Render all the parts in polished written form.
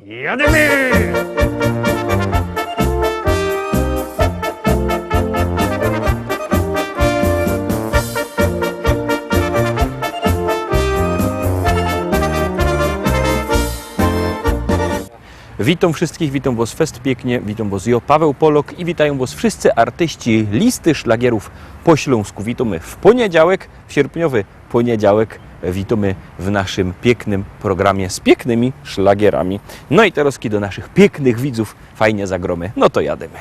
Jademy! Witam wszystkich, witam Was Fest pięknie, witam Was ja, Paweł Polok i witają Was wszyscy artyści listy szlagierów po śląsku. Witamy w poniedziałek, w sierpniowy poniedziałek, witamy w naszym pięknym programie z pięknymi szlagierami. No i teraz do naszych pięknych widzów fajnie zagromy, no to jademy.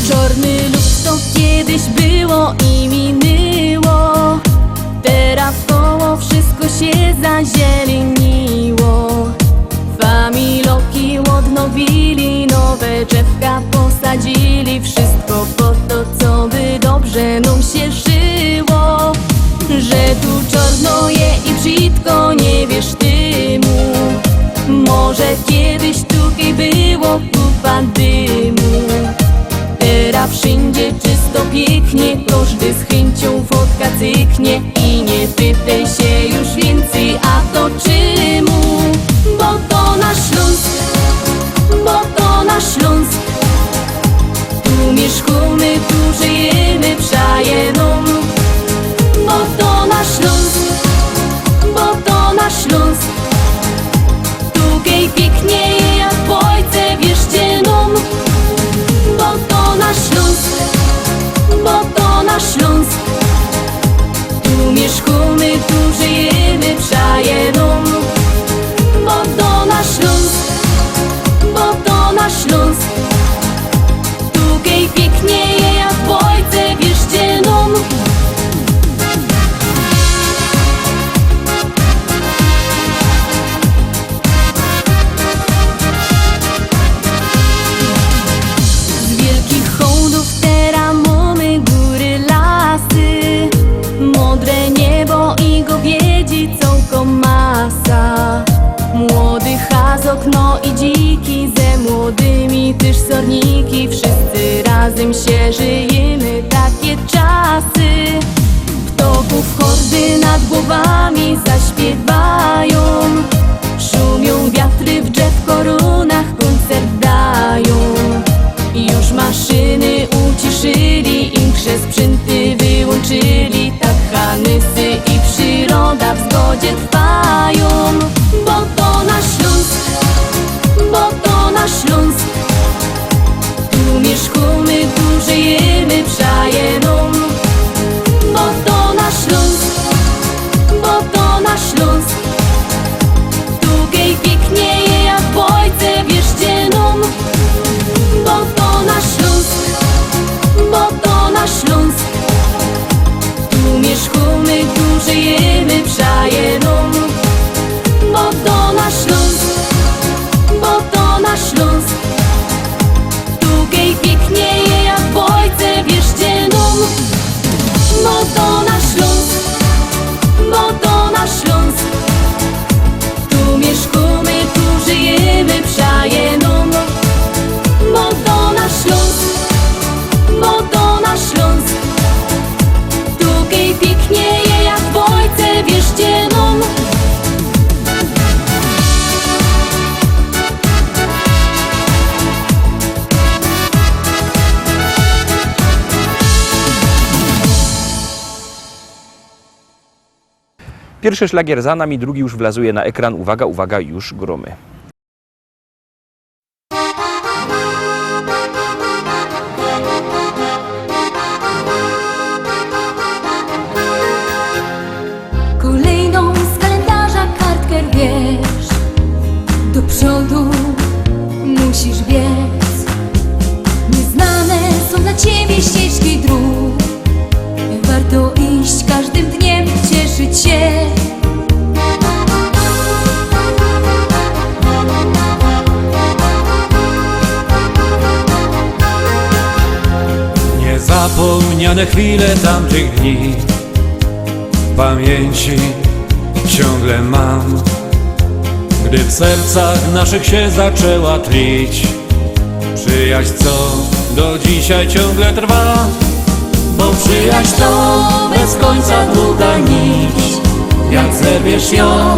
Czarny lud to kiedyś było i minęło. Teraz koło wszystko się zazieleniło. Familoki odnowili, nowe drzewka posadzili. Wszystko po to, co by dobrze nam się żyło. Że tu czarno je i brzydko, nie wiesz tymu. Może kiedyś tutaj było kupa dymu. Teraz wszędzie czysto, pięknie, każdy z chęcią fotka cyknie. I nie pytaj się już więcej, a to czemu? Bo to nasz Śląsk, bo to nasz Śląsk. Tu mieszkamy, tu żyjemy, przajeną. Bo to nasz Śląsk, bo to nasz Śląsk. Tutaj pięknie jak w Ojce, wierzcie nam. Bo to nasz Śląsk, bo to nasz Śląsk. Tu mieszkamy, tu żyjemy, przajeną. Bo to nasz Śląsk, bo to nasz Śląsk. Tutaj pięknie jak w Ojce, wierzcie nam. Młody chazok, no i dziki, ze młodymi też sorniki. Wszyscy razem się żyjemy, takie czasy. Ptoków hordy nad głowami zaśpiewają. Szumią wiatry w drzew korunach, koncert dają. Już maszyny uciszyli, inkrze sprzęty wyłączyli. Tak hanysy i przyroda w zgodzie trwają. Bo to nasz Śląsk, bo to nasz Śląsk. Tu mieszkamy, tu żyjemy, przajeną. Bo to nasz Śląsk, bo to nasz Śląsk. Tutaj pięknie jak w Ojce, wierzcie nam. Bo to nasz Śląsk, bo to nasz Śląsk. Tu mieszkamy, tu żyjemy, przajeną. Bo to nasz Śląsk, bo to nasz Śląsk. Tutaj pięknie jak w Ojce, wierzcie nam. Bo to nasz Śląsk, bo to nasz Śląsk. Tu mieszkamy, tu żyjemy, przajeną. Bo to nasz Śląsk, bo to nasz Śląsk. Tutaj pięknie jak w Ojce, wierzcie nam. Pierwszy szlagier za nami, drugi już wlazuje na ekran. Uwaga, uwaga, już gromy. Kolejną z kalendarza kartkę rwiesz. Do przodu musisz biec. Nieznane są dla ciebie ścieżki dróg. Warto iść każdym dniem, cieszyć się. Niezapomniane chwile tamtych dni w pamięci ciągle mam. Gdy w sercach naszych się zaczęła tlić przyjaźń, co do dzisiaj ciągle trwa. Bo przyjaźń to bez końca długa nić. Jak zerwiesz ją,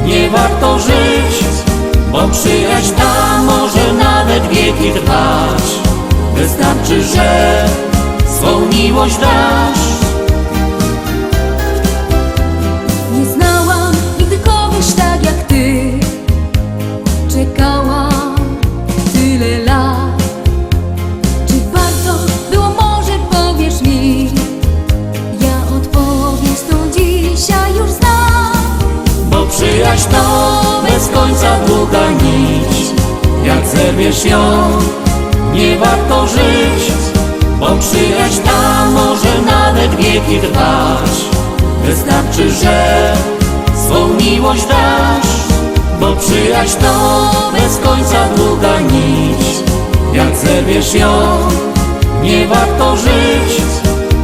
nie warto żyć. Bo przyjaźń ta może nawet wieki trwać. Wystarczy, że swą miłość dasz. Nie znałam nigdy kogoś tak jak ty. Czekałam tyle lat. Czy warto było, może powiesz mi? Ja odpowiedź tą dzisiaj już znam. Bo przyjaźń to bez końca długa nić. Jak zerwiesz ją, nie warto żyć. Bo przyjaźń ta może nawet wieki trwać. Wystarczy, że swą miłość dasz. Bo przyjaźń to bez końca długa nić. Jak zerwiesz ją, nie warto żyć.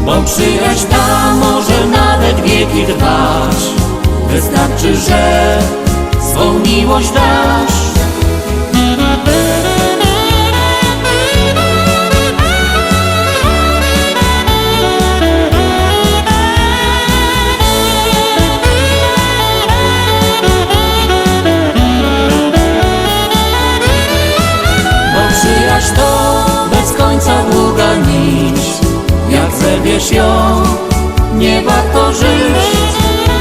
Bo przyjaźń ta może nawet wieki trwać. Wystarczy, że swą miłość dasz. Przyjaźń to bez końca długa nić. Jak zerwiesz ją, nie warto żyć.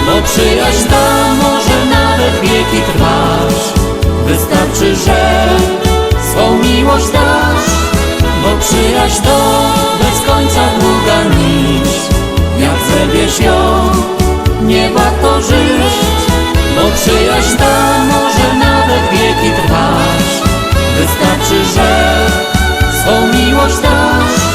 Bo przyjaźń ta może nawet wieki trwać. Wystarczy, że swą miłość dasz. Bo przyjaźń to bez końca długa nić. Jak zerwiesz ją, nie warto żyć. Bo przyjaźń ta może nawet wieki trwać. Wystarczy, że swą miłość dasz.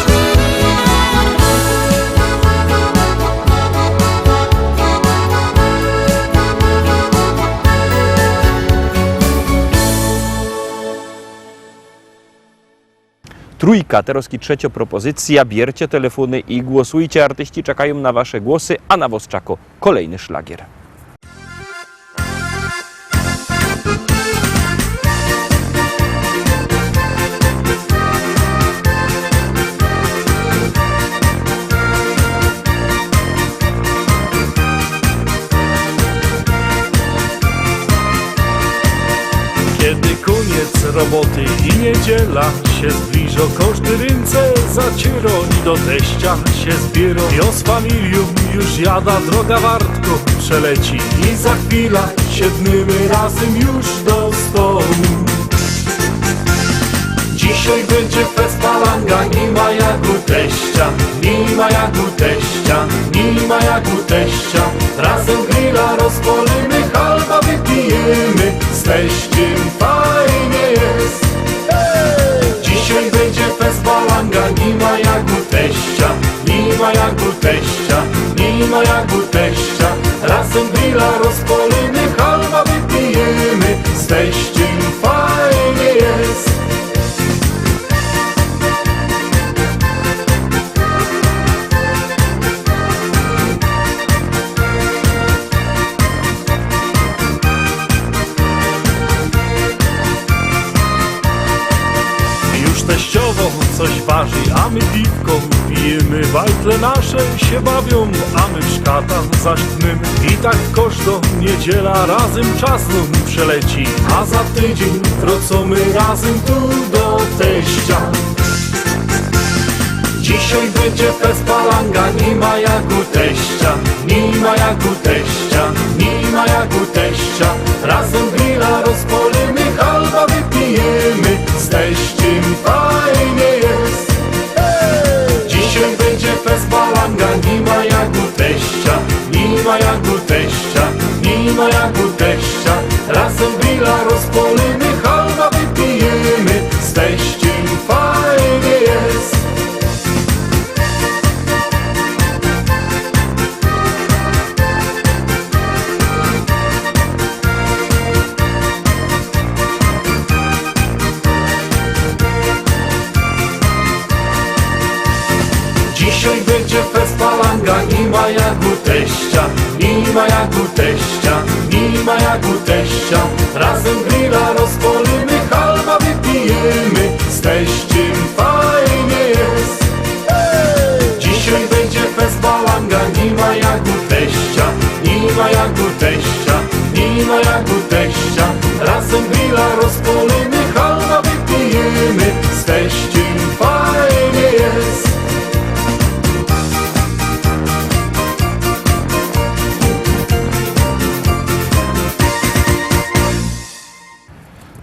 Trójka, teraz trzecia propozycja. Bierzcie telefony i głosujcie. Artyści czekają na wasze głosy, a na was czeka kolejny szlagier. Kiedy koniec roboty i niedziela się zbliża, każdy ręce zaciera i do teścia się zbiera. Jo z familią już jada, droga wartko przeleci i za chwilę siedmimy razem już do stołu. Dzisiaj będzie fest palanga, nie ma jak u teścia, nie ma jak u teścia, nie ma jak u teścia. Razem grilla rozpolimy, halba wypijemy, z teściem fajnie jest. Dzisiaj będzie fest palanga, nie ma jak u teścia, nie ma jak u teścia, nie ma jak u teścia. Razem grilla rozpolimy, halba wypijemy, z teściem fajnie jest. Teściowo coś waży, a my piwko pijemy. Bajtle nasze się bawią, a my w szkata zasztnymy. I tak każda niedziela razem czas nam przeleci. A za tydzień wrócimy razem tu do teścia. Dzisiaj będzie fest palanga, nie ma jak u teścia, nie ma jak u teścia, nie ma jak u teścia. Razem grilla rozpolimy, halba wypijemy, z teściem fajnie jest. Dzisiaj będzie fest palanga, nie ma jak u teścia, nie ma jak u teścia, nie ma jak u teścia. Razem grilla rozpolimy, halba wypijemy, z teściem fajnie jest. Dzisiaj będzie fest palanga, nie ma jak u teścia, nie ma jak u teścia, nie ma jak u teścia. Razem grilla rozpolimy, halba wypijemy, z z teściem fajnie jest. Dzisiaj będzie fest balanga, nie ma jak u teścia, nie ma jak u teścia, nie ma jak u teścia. Razem grilla rozpolimy, halba wypijemy, z teściem fajnie jest.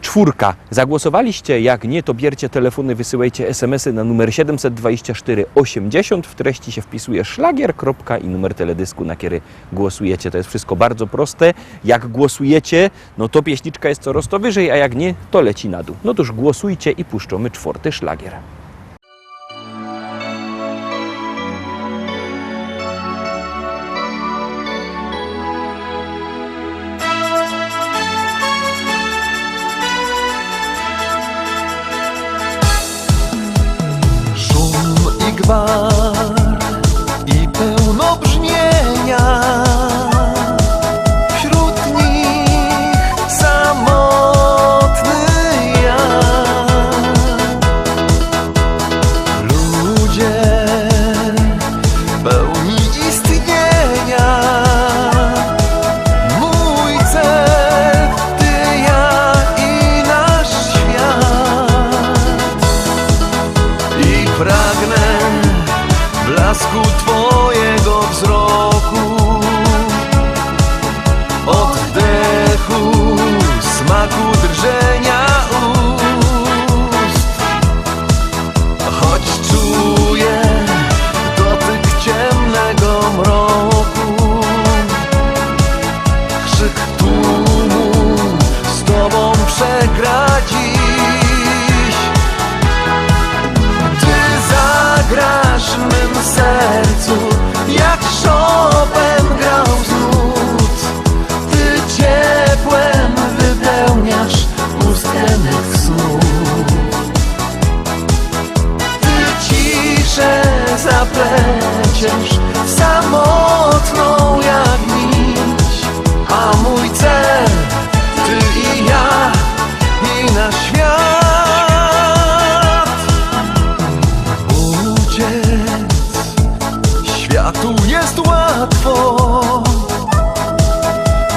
Czwórka. Zagłosowaliście? Jak nie, to bierzcie telefony, wysyłajcie SMS-y na numer 724 80. W treści się wpisuje szlagier, kropka i numer teledysku, na który głosujecie. To jest wszystko bardzo proste. Jak głosujecie, no to pieśniczka jest coraz to wyżej, a jak nie, to leci na dół. No toż głosujcie i puszczamy czwarty szlagier. Gwar i pełno brzmienia, wśród nich samotny ja. Ludzie pełni istnienia, mój cel, ty, ja i nasz świat. I pragnę blasku twojego wzroku, oddechu, smaku drżenia ust. Choć czuję dotyk ciemnego mroku, krzyk tłumu z tobą przegra dziś. Ty zagrasz w mym sercu, jak Chopin grał z nut. Ty ciepłem wypełniasz pustkę mych snów. Ty ciszę zapleciesz samotną jak nić, a mój cel, ty i ja i nasz świat. Światu jest łatwo,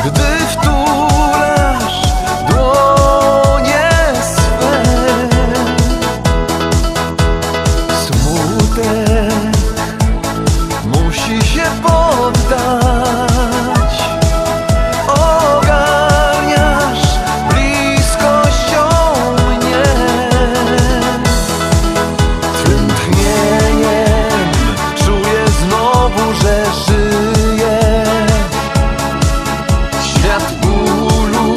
gdy wtulasz dłonie swe. Smutek musi się poddać, ogarniasz bliskością mnie. Twym tchnieniem czuję znowu, że żyję. Świat bólu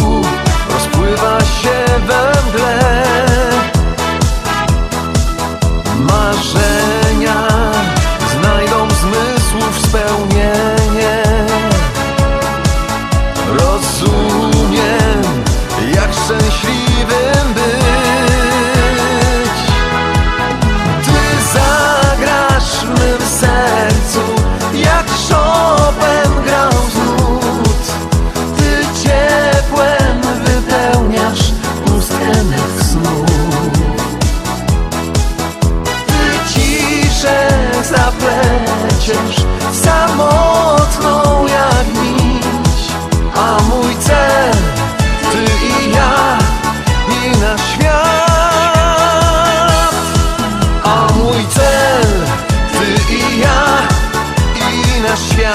rozpływa się we mgle. Marzenia znajdą zmysłów spełnienie. Rozumiem, jak szczęśliwym być. Ty zagrasz w mym sercu, jak Chopin grał z nut. Ty ciepłem wypełniasz pustkę mych snów. Ty ciszę zapleciesz samotną jak nić, a mój cel, ty i ja i nasz świat. A mój cel, ty i ja i nasz świat.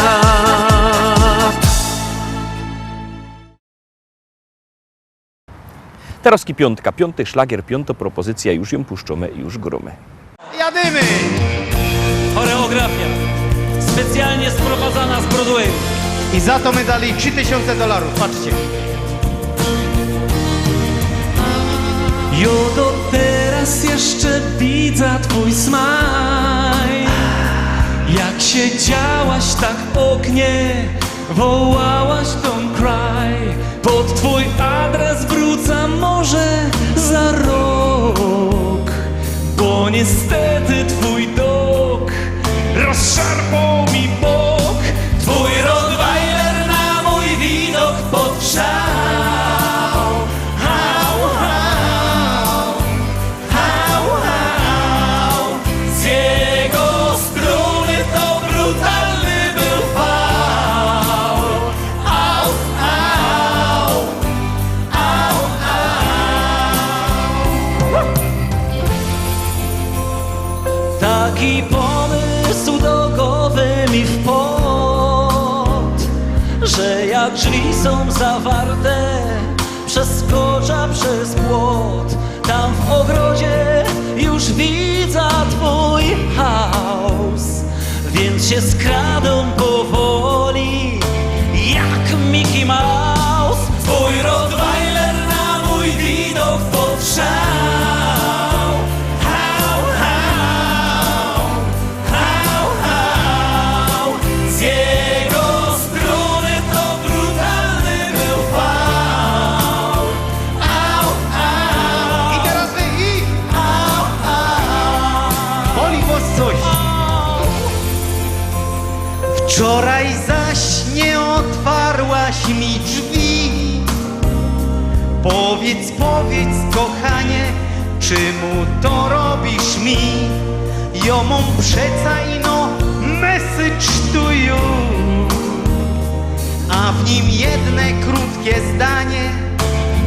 Teraz piątka, piąty szlagier, piąta propozycja, już ją puszczamy i już gromy. Jadymy! Choreografia specjalnie sprowadzana z Broadwayu. I za to my dali $3000. Patrzcie. Jo, do teraz jeszcze widzę twój smaj. Jak siedziałaś tak w oknie, wołałaś don't cry. Pod twój adres wrócę może za rok, bo niestety twój dok rozszarpał mi bok. Twój Rottweiler na mój widok podszał. Hał, hał, hał, Taki pomysł do głowy mi wpadł, że jak drzwi są zawarte, przeskoczę przez płot. Tam w ogrodzie już widzę twój chaos, więc się skradą powoli jak Mickey Mouse. Twój Rottweiler na mój widok powszał. Hał, hał, hał, hał. Z jego strony to brutalny był fał. Au, au, I teraz wy i au, au. boli was coś. Wczoraj zaś nie otwarłaś mi drzwi. Powiedz, kochanie, czemu to robisz mi? Ja mam przeca ino message to you, a w nim jedne krótkie zdanie,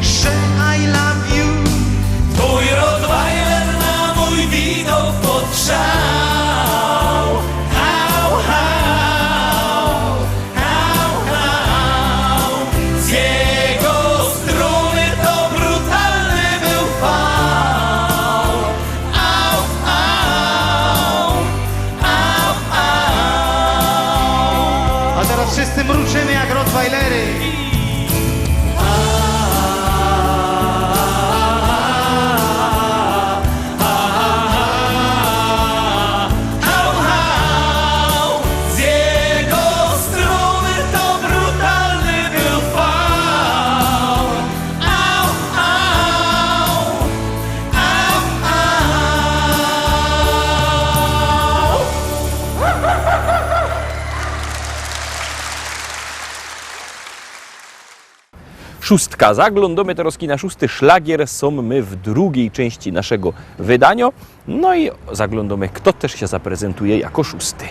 że I love you. Twój Rottweiler na mój widok powszał. Hał, hał, hał, hał. Z jego strony to brutalny był fał. Au, au, au, au. A teraz wszyscy mruczymy jak Rottweilery. Hał, hał. Z jego strony to brutalny był fał. Au, au, au, au. Szóstka. Zaglądamy teraz na szósty szlagier. Są my w drugiej części naszego wydania. No i zaglądamy, kto też się zaprezentuje jako szósty.